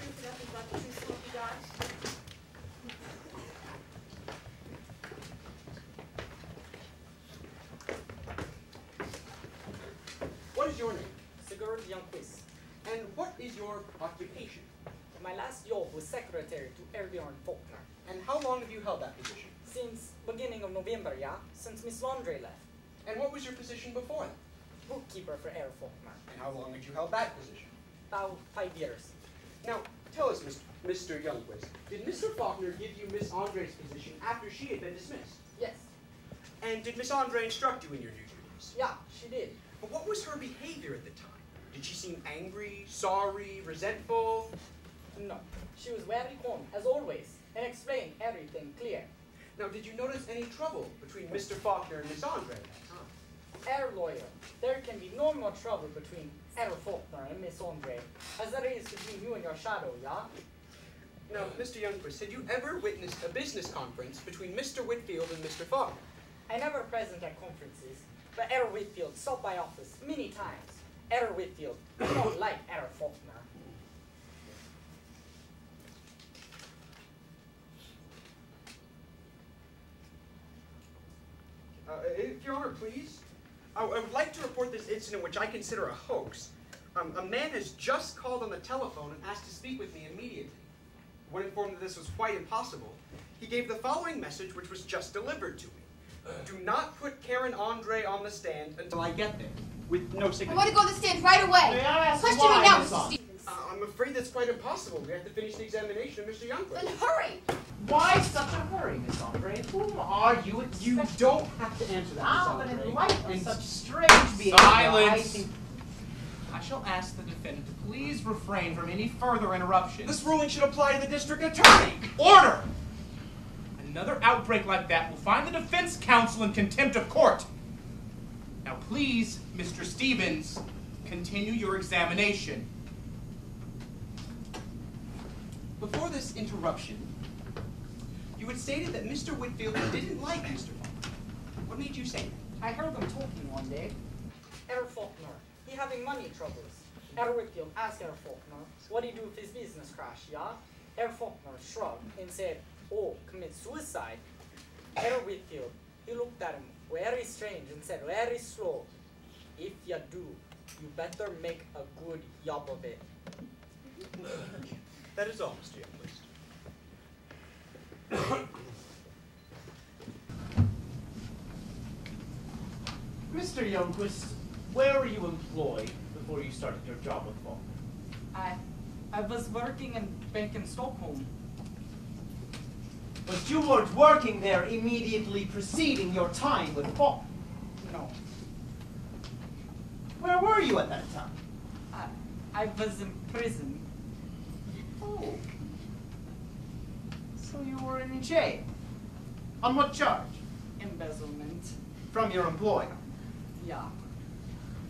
truth, nothing but the truth, so help you God? What is your name? Sigurd Youngquist. And what is your occupation? My last job was secretary to Erbjorn Faulkner. And how long have you held that position? Since beginning of November, yeah? Since Miss Andre left. And what was your position before that? Bookkeeper for Air Faulkner. And how long had you held that position? About 5 years. Now, tell us, Mr. Youngquist, did Mr. Faulkner give you Miss Andre's position after she had been dismissed? Yes. And did Miss Andre instruct you in your new duties? Yeah, she did. But what was her behavior at the time? Did she seem angry, sorry, resentful? No. She was very calm, as always, and explained everything clear. Now, did you notice any trouble between Mr. Faulkner and Miss Andre at that time? Air lawyer, there can be no more trouble between Air Faulkner and Miss Andre as there is between you and your shadow, yeah? Now, Mr. Youngquist, had you ever witnessed a business conference between Mr. Whitfield and Mr. Faulkner? I never present at conferences, but Air Whitfield stopped by office many times. Air Whitfield did not like Air Faulkner. If Your Honor, please. I would like to report this incident which I consider a hoax. A man has just called on the telephone and asked to speak with me immediately. When informed that this was quite impossible, he gave the following message which was just delivered to me. Do not put Karen Andre on the stand until I get there, with no I signature. want to go on the stand right away. May I ask Question why, me now, Miss Mr. Andre? Stevens. I'm afraid that's quite impossible. We have to finish the examination of Mr. Youngquist. Then hurry. Why such a hurry, Miss Andre? Whom are you expecting? You don't have to answer that, Ah, Miss but Andre. in light of such strange behavior, Silence! I think... I shall ask the defendant to please refrain from any further interruptions. This ruling should apply to the district attorney. Order! Another outbreak like that will find the defense counsel in contempt of court. Now please, Mr. Stevens, continue your examination. Before this interruption, you had stated that Mr. Whitfield didn't like Mr. Faulkner. What made you say that? I heard them talking one day. Air Faulkner, he having money troubles. Air Whitfield asked Air Faulkner what he do if his business crash, yeah? Air Faulkner shrugged and said, oh, commit suicide. Air Whitfield, he looked at him very strange and said very slow, if you do, you better make a good job of it. That is all, Mr. Youngquist. Mr. Youngquist, where were you employed before you started your job with Faulkner? I was working in bank in Stockholm. But you weren't working there immediately preceding your time with Faulkner. No, Where were you at that time? I was in prison. Oh. So you were in jail. On what charge? Embezzlement. From your employer. Yeah,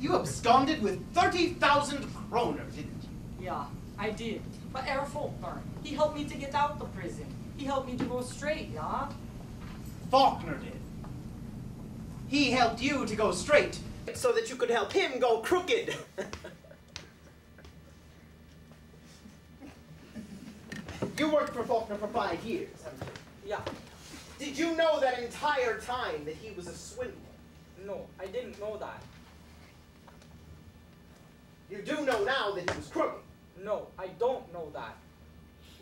You absconded with 30,000 kroner, didn't you? yeah, I did. But Air Faulkner, he helped me to get out of prison. He helped me to go straight, yeah? Faulkner did. He helped you to go straight so that you could help him go crooked. You worked for Faulkner for 5 years, haven't you? Yeah. Did you know that entire time that he was a swindler? No, I didn't know that. You do know now that he was crooked. No, I don't know that.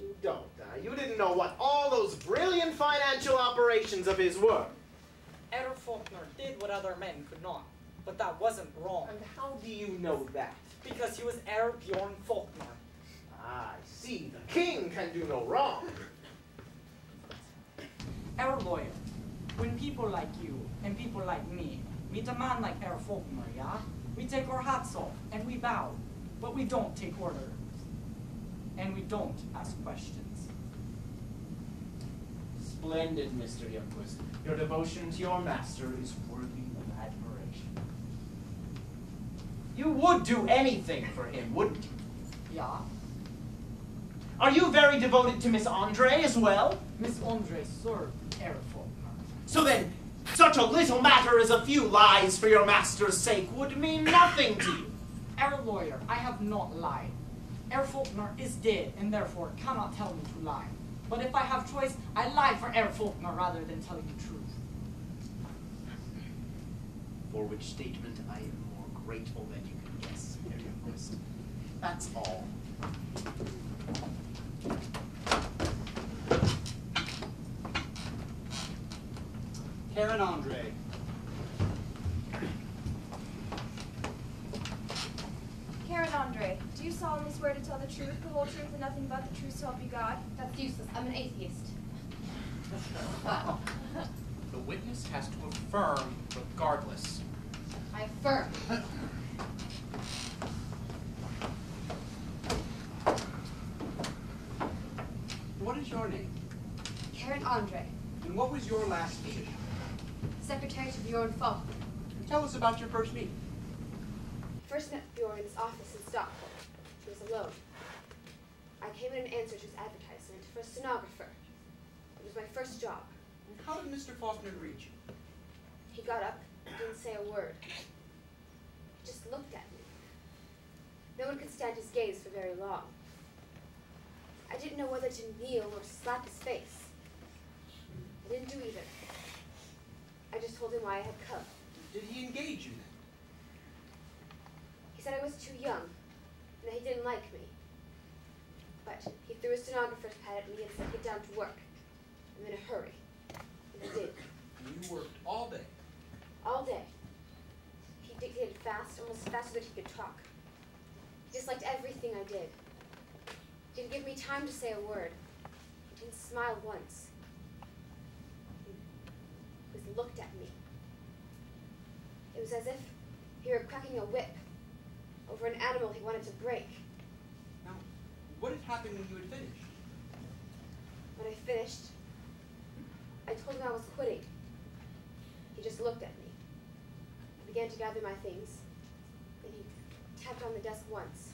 You don't, You didn't know what all those brilliant financial operations of his were. Air Faulkner did what other men could not, but that wasn't wrong. And how do you know that? Because he was Air Bjorn Faulkner. I see. The king can do no wrong. Air lawyer, when people like you and people like me meet a man like Air Faulkner, yeah? We take our hats off and we bow, but we don't take orders. And we don't ask questions. Splendid, Mr. Youngquist. Your devotion to your master is worthy of admiration. You would do anything for him, wouldn't you? Yeah? Are you very devoted to Miss Andre as well? Miss Andre served Air Faulkner. So then, such a little matter as a few lies for your master's sake would mean nothing to you. Air lawyer, I have not lied. Herr Faulkner is dead, and therefore cannot tell me to lie. But if I have choice, I lie for Herr Faulkner rather than tell you truth. For which statement I am more grateful than you can guess, Herr Youngquist. That's all. Karen Andre. Karen Andre, do you solemnly swear to tell the truth, the whole truth, and nothing but the truth, so help you God? That's useless. I'm an atheist. The witness has to affirm regardless. I affirm. What is your name? Karen Andre, And what was your last position? secretary to Bjorn Faulkner. Tell us about your first meeting. First met Bjorn in his office in Stockholm. He was alone. I came in an answer to his advertisement for a stenographer. It was my first job. And how did Mr. Faulkner reach you? He got up and didn't say a word. He just looked at me. No one could stand his gaze for very long. I didn't know whether to kneel or slap his face. I didn't do either. I just told him why I had come. Did he engage you then? He said I was too young, and that he didn't like me. But he threw a stenographer's pad at me and said, "Get down to work. I'm in a hurry." And he did. And you worked all day. All day. He dictated fast, almost faster than he could talk. He disliked everything I did. He didn't give me time to say a word. He didn't smile once. He just looked at me. It was as if he were cracking a whip over an animal he wanted to break. Now, what had happened when you had finished? When I finished, I told him I was quitting. He just looked at me. I began to gather my things. Then he tapped on the desk once.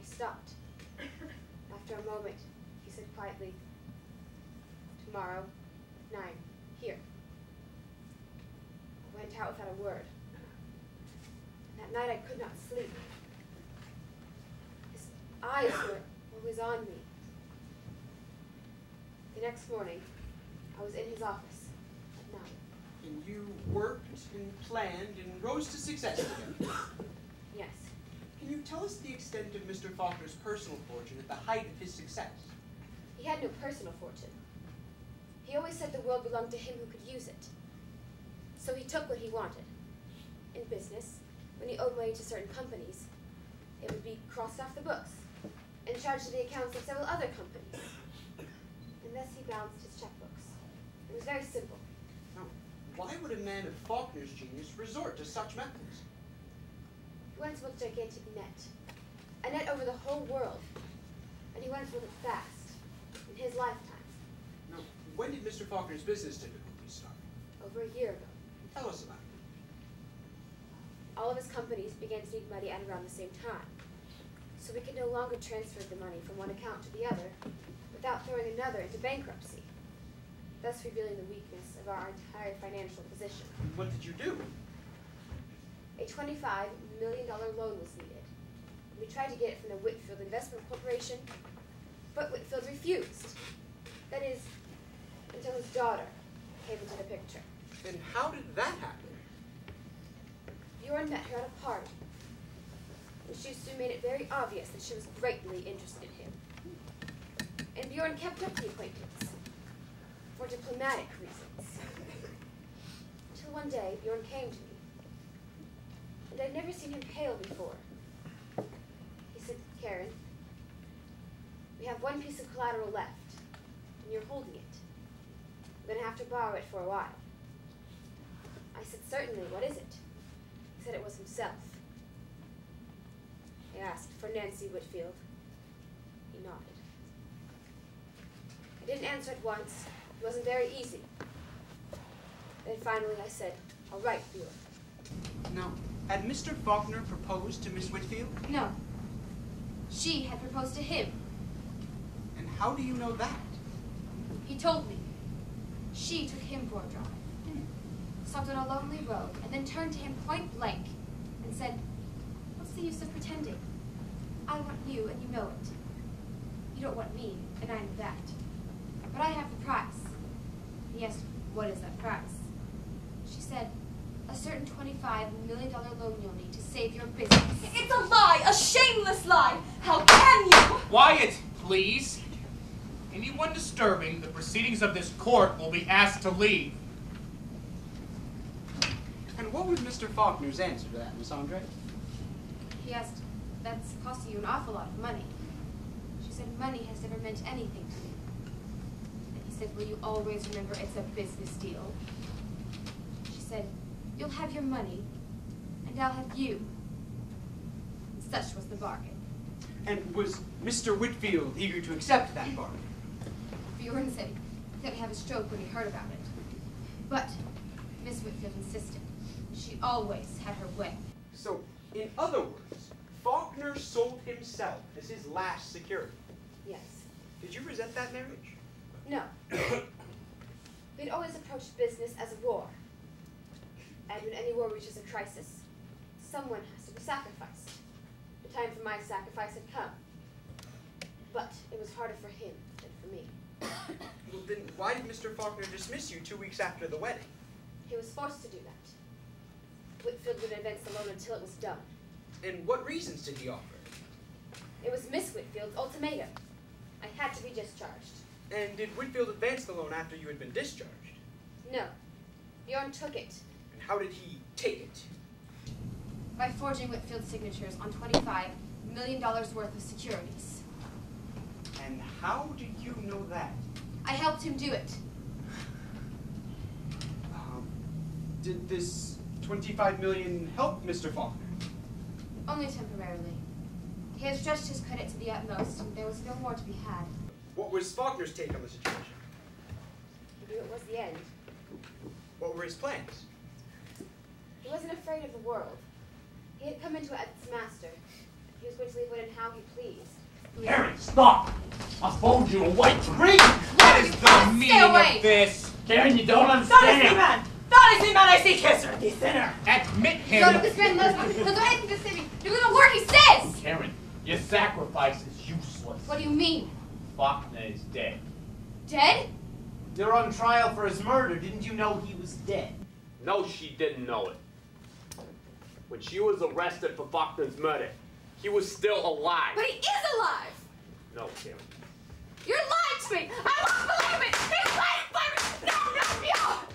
I stopped. After a moment, he said quietly, "Tomorrow, 9, here." I went out without a word. And that night I could not sleep. His eyes were always on me. The next morning, I was in his office at 9. And you worked and planned and rose to success together. Yes. Can you tell us the extent of Mr. Faulkner's personal fortune at the height of his success? He had no personal fortune. He always said the world belonged to him who could use it. So he took what he wanted. In business, when he owed money to certain companies, it would be crossed off the books and charged to the accounts of several other companies. And thus he balanced his checkbooks. It was very simple. Now, why would a man of Faulkner's genius resort to such methods? He wanted to build a gigantic net. A net over the whole world. And he wanted to build it fast, in his lifetime. Now, when did Mr. Faulkner's business difficulties start? Over a year ago. Tell us about it. All of his companies began to need money at around the same time. So we could no longer transfer the money from one account to the other without throwing another into bankruptcy, thus revealing the weakness of our entire financial position. What did you do? A $25 million loan was needed. We tried to get it from the Whitfield Investment Corporation, but Whitfield refused. That is, until his daughter came into the picture. And how did that happen? Bjorn met her at a party, and she soon made it very obvious that she was greatly interested in him. And Bjorn kept up the acquaintance, for diplomatic reasons. Until one day, Bjorn came to me, and I'd never seen him pale before. He said, "Karen, we have one piece of collateral left, and you're holding it. I'm going to have to borrow it for a while." I said, "Certainly, what is it?" He said it was himself. I asked for Nancy Whitfield. He nodded. I didn't answer at once. It wasn't very easy. Then finally I said, "All right, Bjorn." Now, had Mr. Faulkner proposed to Miss Whitfield? No. She had proposed to him. And how do you know that? He told me. She took him for a drive. Stopped on a lonely road, and then turned to him point blank and said, "What's the use of pretending? I want you, and you know it. You don't want me, and I know that. But I have the price. He asked, what is that price? She said, a certain $25 million loan you'll need to save your business. It's a lie! A shameless lie! How can you? Quiet, please. Anyone disturbing the proceedings of this court will be asked to leave. And what was Mr. Faulkner's answer to that, Miss Andre? He asked, that's costing you an awful lot of money. She said, money has never meant anything to me. And he said, will you always remember it's a business deal? She said, you'll have your money, and I'll have you. And such was the bargain. And was Mr. Whitfield eager to accept that bargain? Bjorn said he could have a stroke when he heard about it. But Miss Whitfield insisted. She always had her way. So, in other words, Faulkner sold himself as his last security. Yes. Did you resent that marriage? No. We'd always approached business as a war. And when any war reaches a crisis, someone has to be sacrificed. The time for my sacrifice had come. But it was harder for him than for me. Well, then why did Mr. Faulkner dismiss you 2 weeks after the wedding? He was forced to do that. Whitfield would advance the loan until it was done. And what reasons did he offer? It was Miss Whitfield's ultimatum. I had to be discharged. And did Whitfield advance the loan after you had been discharged? No. Bjorn took it And how did he take it? by forging Whitfield's signatures on $25 million worth of securities. And how did you know that? I helped him do it. Did this $25 million help Mr. Faulkner? Only temporarily. He had stretched his credit to the utmost, and there was no more to be had. What was Faulkner's take on the situation? He knew it was the end. What were his plans? He wasn't afraid of the world. He had come into it as its master. He was going to leave it in how he pleased. Harry, stop! I phoned you a white drink! What is the meaning away. of this? Karen, you don't That is understand! the man! That is the man I see kisser! The sinner! Admit None of him. this man loves me. He'll do anything to save me. Do the word he says! Karen, your sacrifice is useless. What do you mean? Faulkner is dead. Dead? You're on trial for his murder. Didn't you know he was dead? No, she didn't know it. When she was arrested for Faulkner's murder, he was still alive. But he is alive! No, Karen. You're lying to me! I won't believe it! He's lying by me! No, no, no!